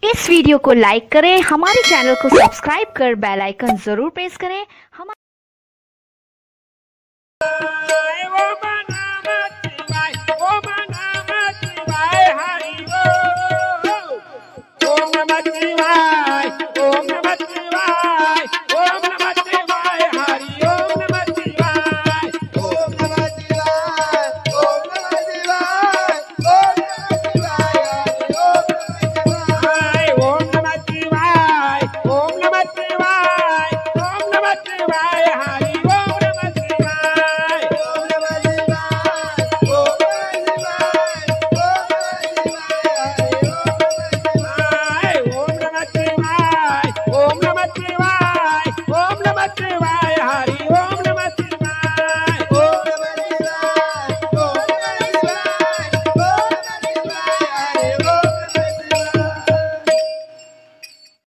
इस वीडियो को लाइक करें, हमारे चैनल को सब्सक्राइब कर बेल आइकन जरूर प्रेस करें। ओम नमः शिवाय।